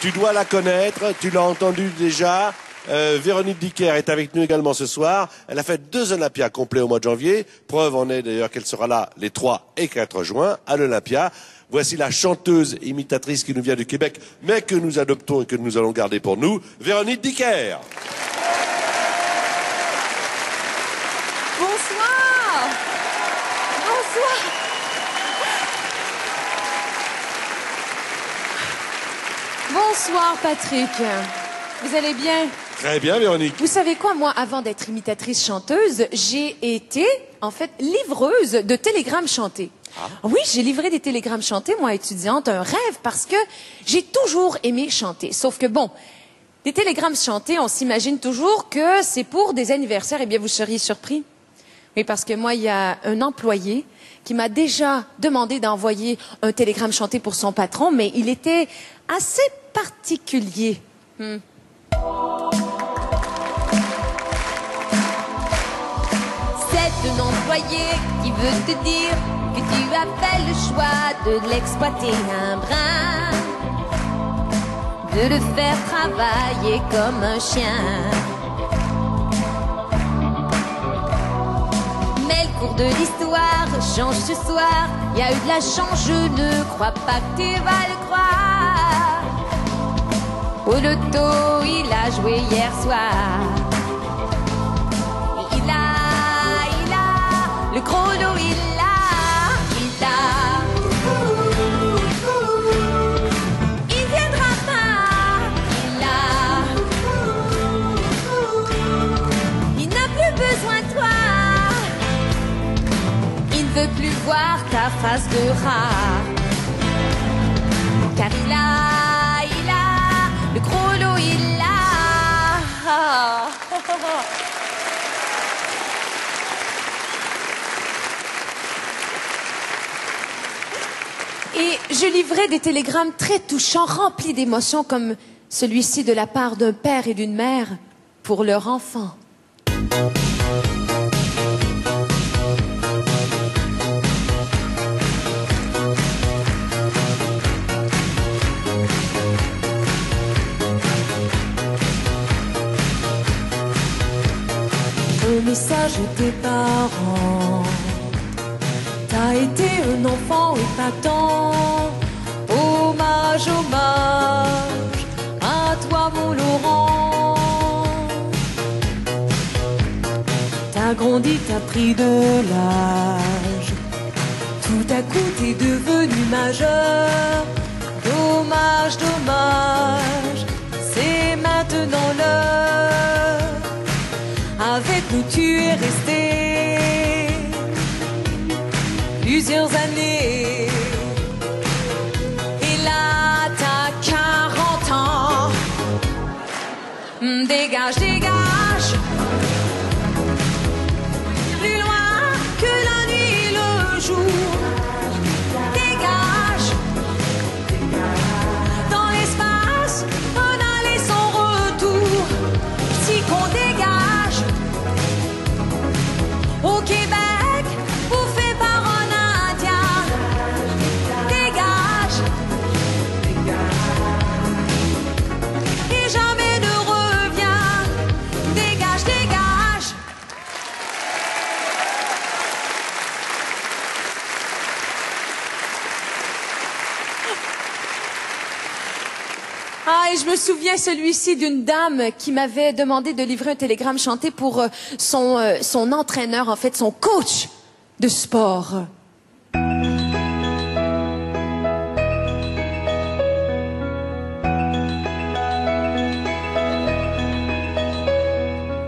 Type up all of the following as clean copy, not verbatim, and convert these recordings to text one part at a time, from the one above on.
Tu dois la connaître, tu l'as entendue déjà. Véronique Dicker est avec nous également ce soir. Elle a fait 2 Olympias complets au mois de janvier. Preuve en est d'ailleurs qu'elle sera là les 3 et 4 juin à l'Olympia. Voici la chanteuse imitatrice qui nous vient du Québec, mais que nous adoptons et que nous allons garder pour nous, Véronique Dicker. Bonsoir. Bonsoir. Bonsoir Patrick. Vous allez bien? Très bien, Véronique. Vous savez quoi, moi, avant d'être imitatrice chanteuse, j'ai été, en fait, livreuse de télégrammes chantés. Ah. Oui, j'ai livré des télégrammes chantés, moi, étudiante, un rêve, parce que j'ai toujours aimé chanter. Sauf que, bon, des télégrammes chantés, on s'imagine toujours que c'est pour des anniversaires. Eh bien, vous seriez surpris. Oui, parce que moi, il y a un employé qui m'a déjà demandé d'envoyer un télégramme chanté pour son patron, mais il était assez particulier. C'est un employé qui veut te dire que tu as fait le choix de l'exploiter un brin, de le faire travailler comme un chien. Mais le cours de l'histoire change ce soir. Il y a eu de la chance, je ne crois pas que tu vas le croire. Au loto, il a joué hier soir. Il a le gros lot, il a. Il viendra pas, il n'a plus besoin de toi. Il ne veut plus voir ta face de rat. Car il a le gros lot, il a. Et je livrais des télégrammes très touchants, remplis d'émotions, comme celui-ci de la part d'un père et d'une mère pour leur enfant. Un message des parents. T'as été un enfant épatant. Hommage, hommage à toi mon Laurent. T'as grandi, t'as pris de l'âge. Tout à coup t'es devenu majeur. Dommage, dommage, c'est maintenant l'heure. Avec nous tu es resté plusieurs années. Et là t'as 40 ans. Dégage, dégage. Plus loin que la nuit et le jour. Dégage. Dans l'espace, un aller sans retour. Si qu'on dégage. Au Québec, bouffé par un Indien. Dégage. Et jamais ne reviens. Dégage, dégage. Ah, et je me souviens celui-ci d'une dame qui m'avait demandé de livrer un télégramme chanté pour son entraîneur, en fait, son coach de sport.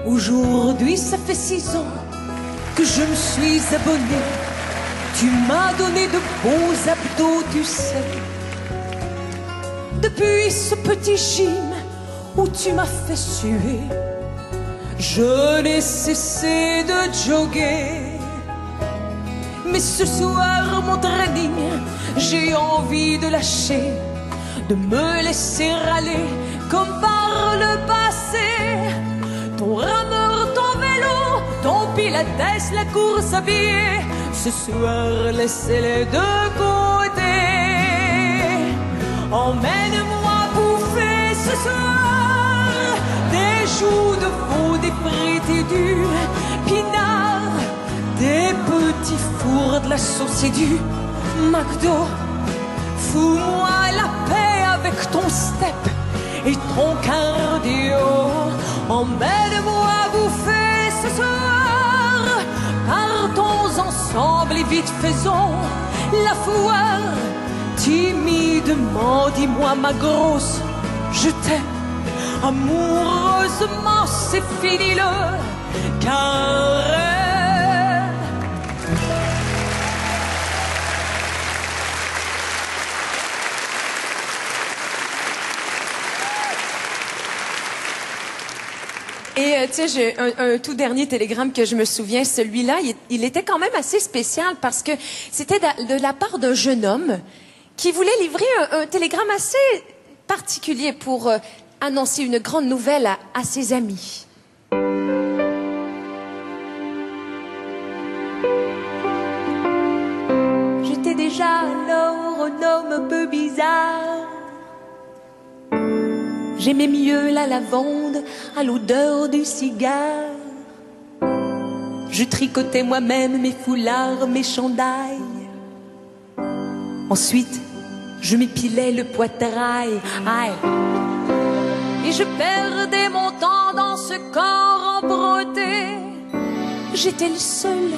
Aujourd'hui, ça fait 6 ans que je me suis abonné. Tu m'as donné de beaux abdos, tu sais. Depuis ce petit gym où tu m'as fait suer, je n'ai cessé de jogger. Mais ce soir, mon training, j'ai envie de lâcher, de me laisser aller comme par le passé. Ton rameur, ton vélo, ton pilates, la course à pied, ce soir, laissez-les de côté. Emmène-moi bouffer ce soir. Des joues de veau, des frites du pinard, des petits fours, de la sauce et du McDo. Fous-moi la paix avec ton step et ton cardio. Emmène-moi bouffer ce soir. Partons ensemble et vite faisons la foire. Timidement, dis-moi ma grosse, je t'aime. Amoureusement, c'est fini le carême. Et tu sais, j'ai un tout dernier télégramme que je me souviens, celui-là, il était quand même assez spécial parce que c'était de la part d'un jeune homme qui voulait livrer un télégramme assez particulier pour annoncer une grande nouvelle à ses amis. J'étais déjà alors un homme un peu bizarre. J'aimais mieux la lavande à l'odeur du cigare. Je tricotais moi-même mes foulards, mes chandails. Ensuite, je m'épilais le poitrail. Aïe. Et je perdais mon temps dans ce corps embrouté. J'étais le seul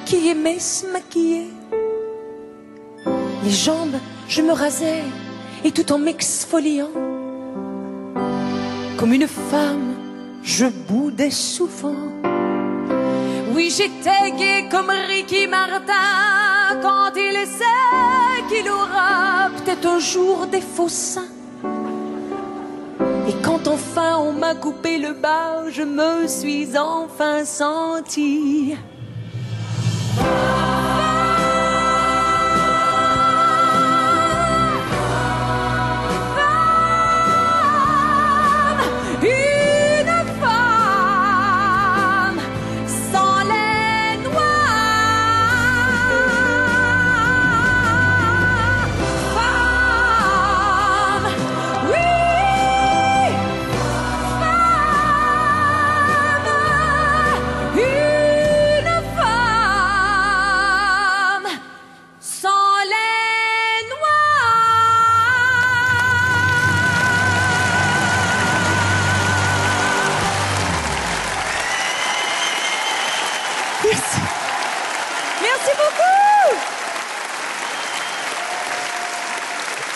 qui aimait se maquiller. Les jambes, je me rasais, et tout en m'exfoliant. Comme une femme, je boudais souvent. Oui, j'étais gai comme Ricky Martin quand il sait qu'il aura peut-être un jour des faux seins. Et quand enfin on m'a coupé le bas, je me suis enfin sentie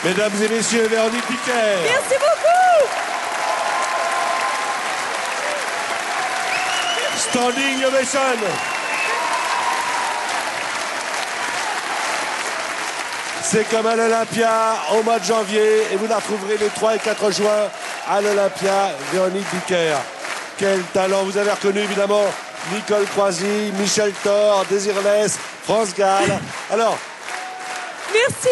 Mesdames et messieurs, Véronique Dicker. Merci beaucoup. Standing ovation. C'est comme à l'Olympia au mois de janvier et vous la retrouverez les 3 et 4 juin à l'Olympia, Véronique Dicker. Quel talent. Vous avez reconnu évidemment Nicole Croisy, Michel Thor, Désirless, France Gall. Alors, merci.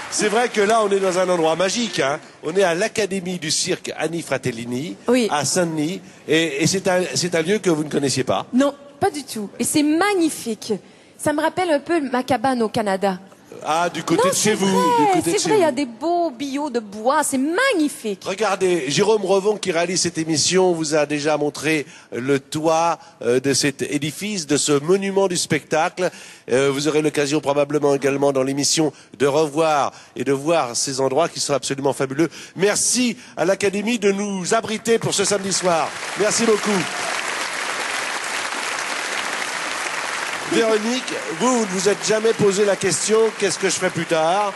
C'est vrai que là, on est dans un endroit magique. Hein. On est à l'Académie du cirque Annie Fratellini, oui, à Saint-Denis. Et c'est un lieu que vous ne connaissiez pas. Non, pas du tout. Et c'est magnifique. Ça me rappelle un peu ma cabane au Canada. Ah, du côté non, de chez vous. C'est vrai, il y a des beaux billots de bois, c'est magnifique. Regardez, Jérôme Revon qui réalise cette émission vous a déjà montré le toit de cet édifice, de ce monument du spectacle. Vous aurez l'occasion probablement également dans l'émission de revoir et de voir ces endroits qui sont absolument fabuleux. Merci à l'Académie de nous abriter pour ce samedi soir. Merci beaucoup. Véronique, vous ne vous êtes jamais posé la question « Qu'est-ce que je ferai plus tard ?»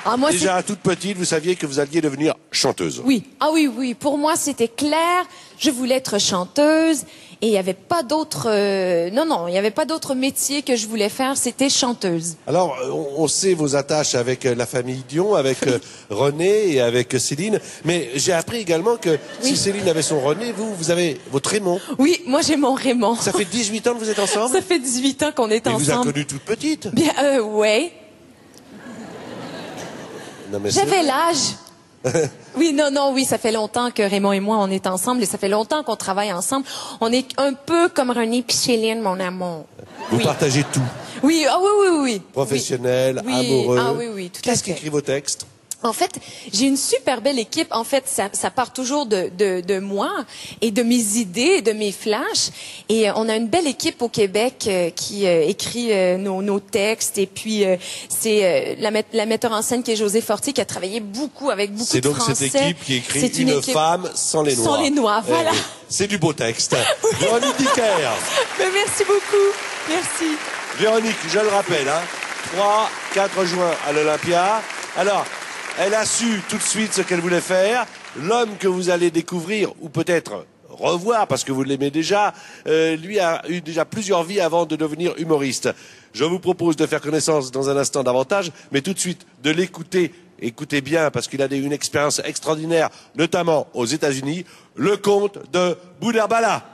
Ah, moi, déjà, toute petite, vous saviez que vous alliez devenir chanteuse. Oui. Ah oui, oui. Pour moi, c'était clair. Je voulais être chanteuse. Et il n'y avait pas d'autre... Non, il n'y avait pas d'autre métier que je voulais faire. C'était chanteuse. Alors, on sait vos attaches avec la famille Dion, avec René et avec Céline. Mais j'ai appris également que si Céline avait son René, vous avez votre Raymond. Oui, moi j'ai mon Raymond. Ça fait 18 ans que vous êtes ensemble? Ça fait 18 ans qu'on est ensemble. Il vous a connue toute petite? Bien, ouais. J'avais l'âge. Oui, oui, ça fait longtemps que Raymond et moi, on est ensemble et ça fait longtemps qu'on travaille ensemble. On est un peu comme René et Céline, mon amour. Vous partagez tout? Oui, oui. Professionnel, amoureux. Ah oui, tout à fait. Qu'est-ce qu'écrit vos textes? En fait, j'ai une super belle équipe. En fait, ça part toujours de moi et de mes idées, de mes flashs. Et on a une belle équipe au Québec qui écrit nos textes. Et puis, c'est la metteur en scène qui est José Fortier, qui a travaillé beaucoup avec beaucoup de Français. C'est donc cette équipe qui écrit Une femme sans les noix. Sans les noix, voilà. C'est du beau texte. Véronique Dicker. Mais merci beaucoup. Merci. Véronique, je le rappelle, 3-4 juin à l'Olympia. Alors, elle a su tout de suite ce qu'elle voulait faire. L'homme que vous allez découvrir, ou peut-être revoir, parce que vous l'aimez déjà, lui a eu déjà plusieurs vies avant de devenir humoriste. Je vous propose de faire connaissance dans un instant davantage, mais tout de suite de l'écouter. Écoutez bien, parce qu'il a une expérience extraordinaire, notamment aux États-Unis, le comte de Boudherbala.